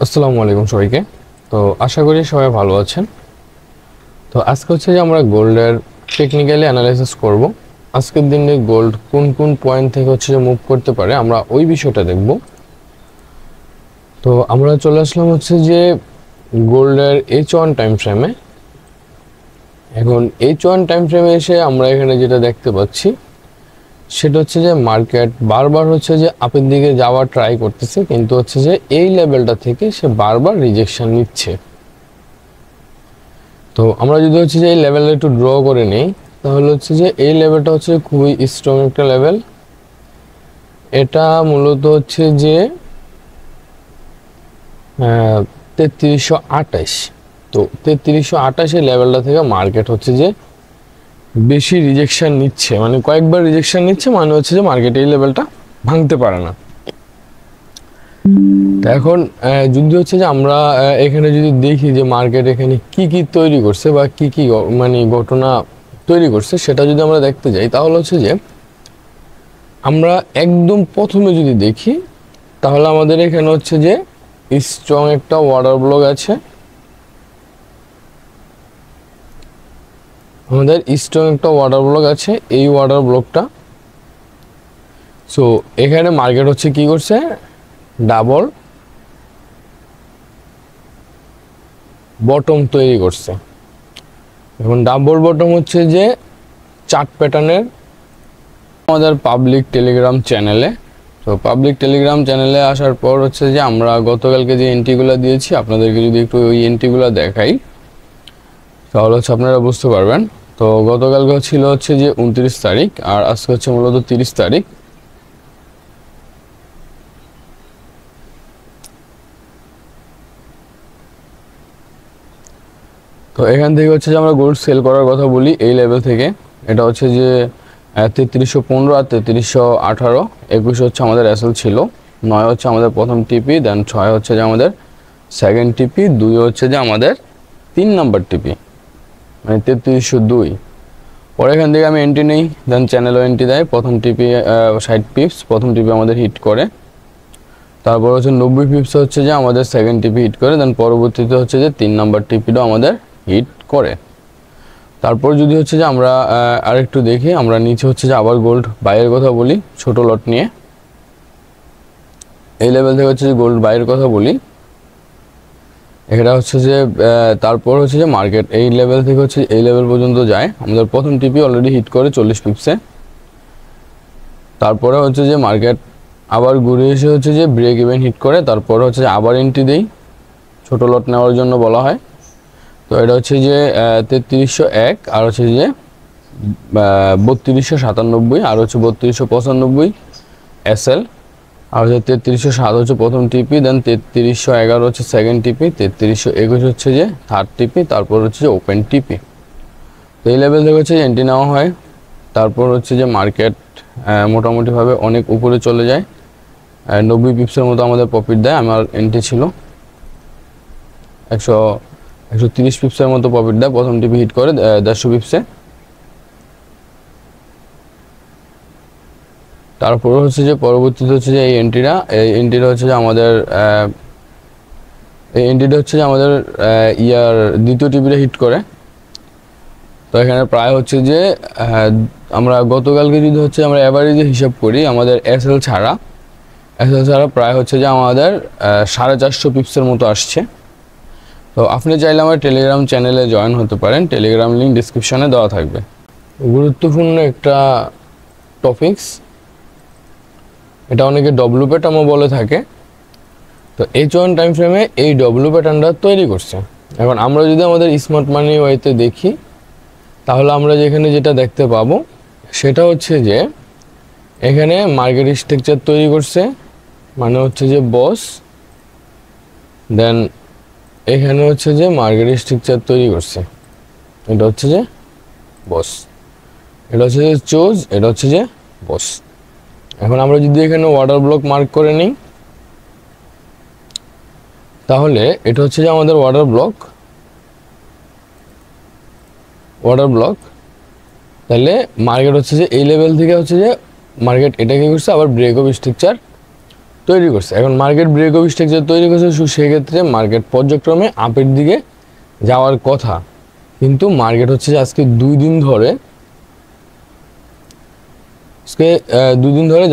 আসসালামু আলাইকুম সবাইকে। তো আশা করি সবাই ভালো আছেন। তো আজকে হচ্ছে যে আমরা গোল্ডের টেকনিক্যালি অ্যানালাইসিস করব। আজকের দিনে গোল্ড কোন কোন পয়েন্ট থেকে হচ্ছে যে মুভ করতে পারে আমরা ওই বিষয়টা দেখব। তো আমরা চলে আসলাম হচ্ছে যে গোল্ডের H1 টাইম ফ্রেমে। এখন H1 টাইম ফ্রেমে এসে আমরা এখানে যেটা দেখতে পাচ্ছি সেটা হচ্ছে যে মার্কেট বারবার হচ্ছে যে আপের দিকে যাওয়ার ট্রাই করতেছে, কিন্তু হচ্ছে যে এই লেভেলটা থেকে সে বারবার রিজেকশন নিচ্ছে। তো আমরা যদি হচ্ছে যে এই লেভেলটা একটু ড্র করে নেই, তাহলে হচ্ছে যে এই লেভেলটা হচ্ছে খুবই স্ট্রং একটা লেভেল। এটা মূলত হচ্ছে যে 3328। তো 3328 এই লেভেলটা থেকে মার্কেট হচ্ছে যে বেশি রিজেকশন নিচ্ছে, মানে কয়েকবার রিজেকশন নিচ্ছে, মানে হচ্ছে যে মার্কেট এই লেভেলটা ভাঙতে পারে না। তো এখন যদি হচ্ছে যে আমরা এখানে যদি দেখি যে মার্কেট এখানে কি কি তৈরি করছে বা কি কি মানে ঘটনা তৈরি করছে, সেটা যদি আমরা দেখতে যাই, তাহলে হচ্ছে যে আমরা একদম প্রথমে যদি দেখি, তাহলে আমাদের এখানে হচ্ছে যে স্ট্রং একটা ওয়াটার ব্লক আছে। আমাদের স্ট্রং একটা ওয়াটার ব্লক আছে, এই ওয়াটার ব্লকটা। সো এখানে মার্কেট হচ্ছে কি করছে, ডাবল বটম তৈরি করছে। এখন ডাবল বটম হচ্ছে যে চার্ট প্যাটার্নের আমাদের পাবলিক টেলিগ্রাম চ্যানেলে। তো পাবলিক টেলিগ্রাম চ্যানেলে আসার পর হচ্ছে যে আমরা গতকালকে যে এন্ট্রিগুলো দিয়েছি, আপনাদেরকে যদি একটু ওই এন্ট্রিগুলো দেখাই, তাহলে হচ্ছে আপনারা বুঝতে পারবেন। তো গতকালকে ছিল হচ্ছে যে 29 তারিখ, আর আজকে হচ্ছে মূলত 30 তারিখ। তো এখান থেকে হচ্ছে যে আমরা গোল্ড সেল করার কথা বলি এই লেভেল থেকে। এটা হচ্ছে যে 3315 আর 3318, 21 হচ্ছে আমাদের এসএল ছিল, 9 হচ্ছে আমাদের প্রথম টিপি, দেন 6 হচ্ছে যে আমাদের সেকেন্ড টিপি, 2 হচ্ছে যে আমাদের 3 নাম্বার টিপি, মানে 3302। পরে এখান থেকে আমি এন্ট্রি নেই, দেন চ্যানেলও এন্ট্রি দেয়। প্রথম টিপি 60 পিপস, প্রথম টিপি আমাদের হিট করে। তারপর হচ্ছে 90 পিপস হচ্ছে যে আমাদের সেকেন্ড টিপি হিট করে, দেন পরবর্তীতে হচ্ছে যে 3 নাম্বার টিপিটাও আমাদের হিট করে। তারপর যদি হচ্ছে যে আমরা আরেকটু দেখি, আমরা নিচে হচ্ছে যে আবার গোল্ড বাইয়ের কথা বলি ছোট লট নিয়ে। এই লেভেল থেকে হচ্ছে যে গোল্ড বাইয়ের কথা বলি, এটা হচ্ছে যে তারপর হচ্ছে যে মার্কেট এই লেভেল থেকে হচ্ছে এই লেভেল পর্যন্ত যায়। আমাদের প্রথম টিপি অলরেডি হিট করে 40 পিপসে। তারপরে হচ্ছে যে মার্কেট আবার ঘুরে এসে হচ্ছে যে ব্রেক ইভেন হিট করে, তারপর হচ্ছে যে আবার এন্ট্রি দেই, ছোট লট নেওয়ার জন্য বলা হয়। তো এটা হচ্ছে যে 3301, আর হচ্ছে যে 3297, আর হচ্ছে 3295 এসএল, আর হচ্ছে 3307 হচ্ছে প্রথম টিপি, দেন 3311 হচ্ছে সেকেন্ড টিপি, 3321 হচ্ছে যে থার্ড টিপি, তারপর হচ্ছে যে ওপেন টিপি। তো এই লেভেল থেকে হচ্ছে এন্ট্রি নেওয়া হয়। তারপর হচ্ছে যে মার্কেট মোটামুটিভাবে অনেক উপরে চলে যায়, 90 পিপসের মতো আমাদের প্রফিট দেয়। আমার এন্ট্রি ছিল 130 পিপসের মতো প্রফিট দেয়, প্রথম টিপি হিট করে 150 পিপসে। তারপর হচ্ছে যে পরবর্তীতে হচ্ছে যে এই এন্ট্রিটা হচ্ছে যে আমাদের দ্বিতীয় টিপিটা হিট করে। তো এখানে প্রায় হচ্ছে যে আমরা গতকালকে যদি হচ্ছে আমরা অ্যাভারেজে হিসাব করি, আমাদের এসএল ছাড়া প্রায় হচ্ছে যে আমাদের 450 পিপসের মতো আসছে। তো আপনি চাইলে আমার টেলিগ্রাম চ্যানেলে জয়েন হতে পারেন, টেলিগ্রাম লিঙ্ক ডিসক্রিপশনে দেওয়া থাকবে। গুরুত্বপূর্ণ একটা টপিকস, এটা অনেকে ডব্লু প্যাটার্নও বলে থাকে। তো H1 টাইম ফ্রেমে এই ডব্লু প্যাটার্নটা তৈরি করছে। এখন আমরা যদি আমাদের স্মার্ট মানি ওয়েতে দেখি, তাহলে আমরা যেখানে যেটা দেখতে পাবো সেটা হচ্ছে যে এখানে মার্কেট স্ট্রাকচার তৈরি করছে, মানে হচ্ছে যে বস, দেন এখানে হচ্ছে যে মার্কেট স্ট্রাকচার তৈরি করছে, এটা হচ্ছে যে বস, এটা হচ্ছে যে চোজ, এটা হচ্ছে যে বস। এখন আমরা যদি এখানে ওয়াটার ব্লক মার্ক করে নিই, তাহলে এটা হচ্ছে যে আমাদের ওয়াটার ব্লক। তাহলে মার্কেট হচ্ছে যে এই লেভেল থেকে হচ্ছে যে মার্কেট এটা কি করছে, আবার ব্রেক অফ স্ট্রাকচার তৈরি করছে। এখন মার্কেট ব্রেক অফ স্ট্রাকচার তৈরি করছে, সেক্ষেত্রে মার্কেট পর্যায়ক্রমে আপের দিকে যাওয়ার কথা, কিন্তু মার্কেট হচ্ছে যে আজকে 2 দিন ধরে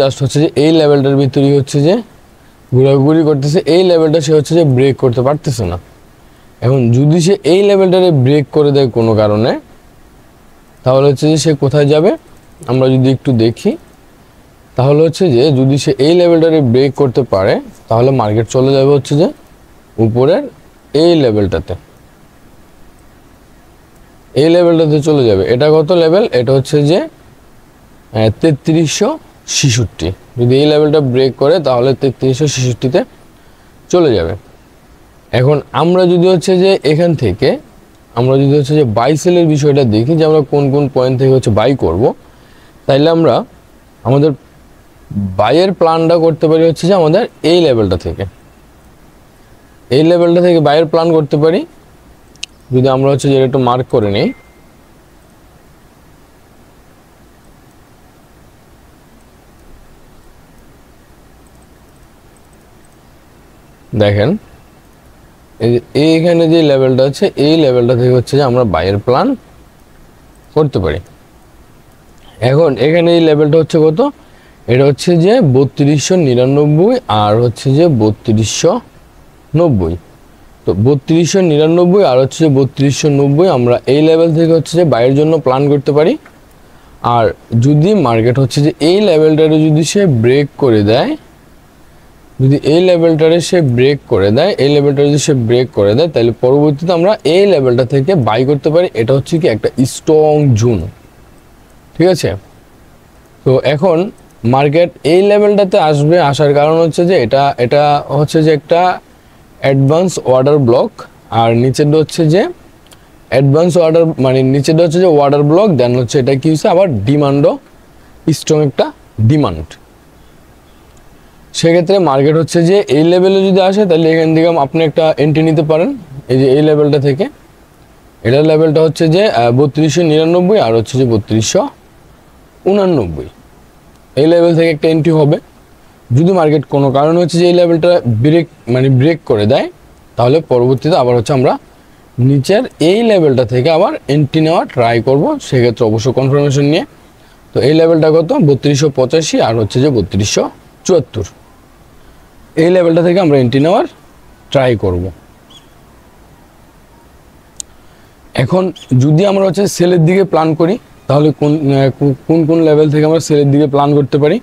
জাস্ট হচ্ছে যে এই লেভেলটার ভিতরেই হচ্ছে যে ঘোরাঘুরি করতেছে। এই লেভেলটা সে হচ্ছে যে ব্রেক করতে পারতেছে না। এখন যদি সে এই লেভেলটারে ব্রেক করে দেয় কোনো কারণে, তাহলে হচ্ছে যে সে কোথায় যাবে আমরা যদি একটু দেখি, তাহলে হচ্ছে যে যদি সে এই লেভেলটারে ব্রেক করতে পারে, তাহলে মার্কেট চলে যাবে হচ্ছে যে উপরের এই লেভেলটাতে, এই লেভেলটাতে চলে যাবে। এটা কত লেভেল? এটা হচ্ছে যে 3366। যদি এই লেভেলটা ব্রেক করে তাহলে 3366-তে চলে যাবে। এখন আমরা যদি হচ্ছে যে এখান থেকে আমরা যদি হচ্ছে যে বাই সেলের বিষয়টা দেখি, যে আমরা কোন কোন পয়েন্ট থেকে হচ্ছে বাই করব, তাইলে আমরা আমাদের বাইয়ের প্ল্যানটা করতে পারি হচ্ছে যে আমাদের এই লেভেলটা থেকে, এই লেভেলটা থেকে বাইয়ের প্ল্যান করতে পারি। যদি আমরা হচ্ছে যে একটু মার্ক করে নিই, দেখেন এইখানে যে লেভেলটা আছে, এই লেভেলটা থেকে হচ্ছে যে আমরা বাইয়ের প্ল্যান করতে পারি। এখন এখানে এই লেভেলটা হচ্ছে কত? এটা হচ্ছে যে 3299 আর হচ্ছে যে 3290। তো 3299 আর হচ্ছে যে 3290 আমরা এই লেভেল থেকে হচ্ছে যে বাইয়ের জন্য প্ল্যান করতে পারি। আর যদি মার্কেট হচ্ছে যে এই লেভেলটারে যদি সে ব্রেক করে দেয়, যদি এই লেভেলটারে সে ব্রেক করে দেয়, এই লেভেলটা যদি সে ব্রেক করে দেয়, তাহলে পরবর্তীতে আমরা এই লেভেলটা থেকে বাই করতে পারি। এটা হচ্ছে কি একটা স্ট্রং জোন, ঠিক আছে? তো এখন মার্কেট এই লেভেলটাতে আসবে, আসার কারণ হচ্ছে যে এটা হচ্ছে যে একটা অ্যাডভান্স অর্ডার ব্লক, আর নিচেরটা হচ্ছে যে অ্যাডভান্স অর্ডার মানে নিচেরটা হচ্ছে যে অর্ডার ব্লক, দেন হচ্ছে এটা কি হচ্ছে আবার ডিমান্ডও স্ট্রং একটা ডিমান্ড। সেক্ষেত্রে মার্কেট হচ্ছে যে এই লেভেলে যদি আসে, তাহলে এখান থেকে আপনি একটা এন্ট্রি নিতে পারেন। এই যে এই লেভেলটা থেকে, এটার লেভেলটা হচ্ছে যে 3299 আর হচ্ছে যে 3289। এই লেভেল থেকে একটা এন্ট্রি হবে। যদি মার্কেট কোনো কারণে হচ্ছে যে এই লেভেলটা ব্রেক করে দেয়, তাহলে পরবর্তীতে আবার হচ্ছে আমরা নিচের এই লেভেলটা থেকে আবার এন্ট্রি নেওয়া ট্রাই করব, সেক্ষেত্রে অবশ্য কনফার্মেশন নিয়ে। তো এই লেভেলটা কত? 3285 আর হচ্ছে যে 3274। এই লেভেলটা থেকে আমরা এন্ট্রি নেওয়ার ট্রাই করব। এখন যদি আমরা হচ্ছে সেলের দিকে প্ল্যান করি, তাহলে কোন কোন লেভেল থেকে আমরা সেলের দিকে প্ল্যান করতে পারি?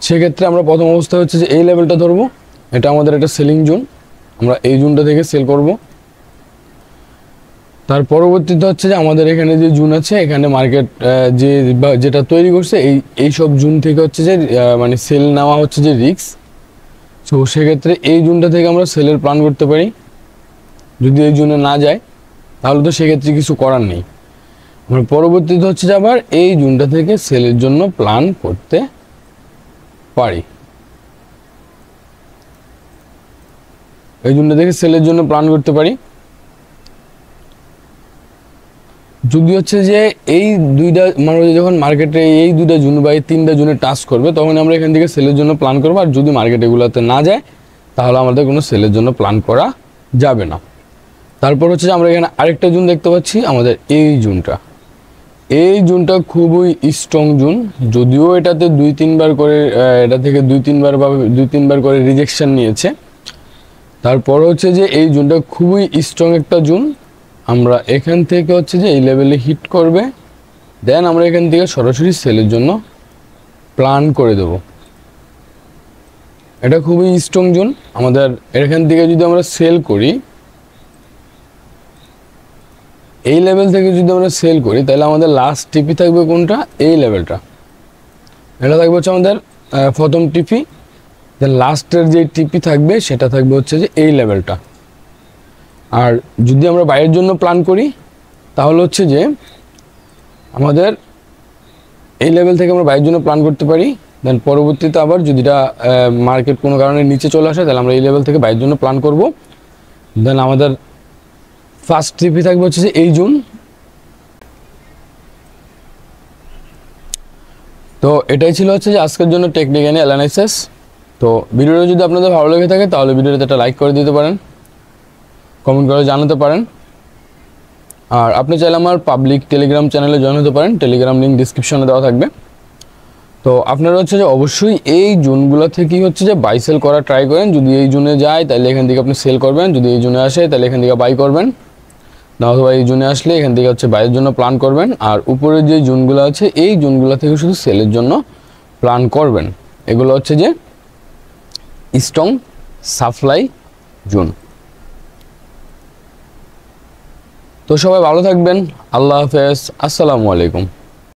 সেক্ষেত্রে আমরা প্রথম অবস্থায় হচ্ছে যে এই লেভেলটা ধরবো, এটা আমাদের একটা সেলিং জোন, আমরা এই জোনটা থেকে সেল করব। তার পরবর্তীতে হচ্ছে যে আমাদের এখানে যে জোন আছে, এখানে মার্কেট যেটা তৈরি করছে, এই সব জোন থেকে হচ্ছে যে মানে সেল নেওয়া হচ্ছে যে রিস্ক। তো সেক্ষেত্রে এই জোনটা থেকে আমরা সেলের প্ল্যান করতে পারি। যদি এই জোনে না যায়, তাহলে তো সেক্ষেত্রে কিছু করার নেই। আমরা পরবর্তীতে হচ্ছে যে আবার এই জোনটা থেকে সেলের জন্য প্ল্যান করতে পারি। এই জোনটা থেকে সেলের জন্য প্ল্যান করতে পারি। যদি হচ্ছে যে এই দুইটা মানে যখন মার্কেটে এই দুইটা জোন বা এই তিনটা জোনে টাচ করবে, তখন আমরা এখান থেকে সেলের জন্য প্ল্যান করবো। আর যদি মার্কেট এগুলোতে না যায়, তাহলে আমাদের কোনো সেলের জন্য প্ল্যান করা যাবে না। তারপর হচ্ছে যে আমরা এখানে আরেকটা জোন দেখতে পাচ্ছি, আমাদের এই জোনটা। এই জোনটা খুবই স্ট্রং জোন, যদিও এটাতে দুই তিনবার করে রিজেকশন নিয়েছে। তারপর হচ্ছে যে এই জোনটা খুবই স্ট্রং একটা জোন। আমরা এখান থেকে হচ্ছে যে এই লেভেলে হিট করবে, দেন আমরা এখান থেকে সরাসরি সেলের জন্য প্ল্যান করে দেব। এটা খুবই স্ট্রং জোন আমাদের। এখান থেকে যদি আমরা সেল করি, এই লেভেল থেকে যদি আমরা সেল করি, তাহলে আমাদের লাস্ট টিপি থাকবে কোনটা? এই লেভেলটা। এটা থাকবে হচ্ছে আমাদের প্রথম টিপি, দেন লাস্টের যে টিপি থাকবে সেটা থাকবে হচ্ছে যে এই লেভেলটা। আর যদি আমরা বাইরের জন্য প্ল্যান করি, তাহলে হচ্ছে যে আমাদের এই লেভেল থেকে আমরা বাইরের জন্য প্ল্যান করতে পারি। দেন পরবর্তীতে আবার যদি মার্কেট কোনো কারণে নিচে চলে আসে, তাহলে আমরা এই লেভেল থেকে বাইরের জন্য প্ল্যান করব। দেন আমাদের ফার্স্ট টিপি থাকবে হচ্ছে যে এই জোন। তো এটাই ছিল হচ্ছে যে আজকের জন্য টেকনিক্যাল অ্যানালাইসিস। তো ভিডিওটা যদি আপনাদের ভালো লেগে থাকে তাহলে ভিডিওতে একটা লাইক করে দিতে পারেন, কমেন্ট করে জানাতে পারেন। আর আপনি চাইলে আমার পাবলিক টেলিগ্রাম চ্যানেলে জয়েন হতে পারেন, টেলিগ্রাম লিঙ্ক ডিসক্রিপশনে দেওয়া থাকবে। তো আপনারা হচ্ছে যে অবশ্যই এই জোনগুলো থেকেই হচ্ছে যে বাই সেল করা ট্রাই করেন। যদি এই জোনে যায় তাহলে এখান থেকে আপনি সেল করবেন, যদি এই জোনে আসে তাহলে এখান থেকে বাই করবেন, না অথবা এই জোনে আসলে এখান থেকে হচ্ছে বাইয়ের জন্য প্ল্যান করবেন। আর উপরের যে জোনগুলো আছে এই জোনগুলো থেকে শুধু সেলের জন্য প্ল্যান করবেন। এগুলো হচ্ছে যে স্ট্রং সাপ্লাই জোন। তো সবাই ভালো থাকবেন, আল্লাহ হাফেজ, আসসালামু আলাইকুম।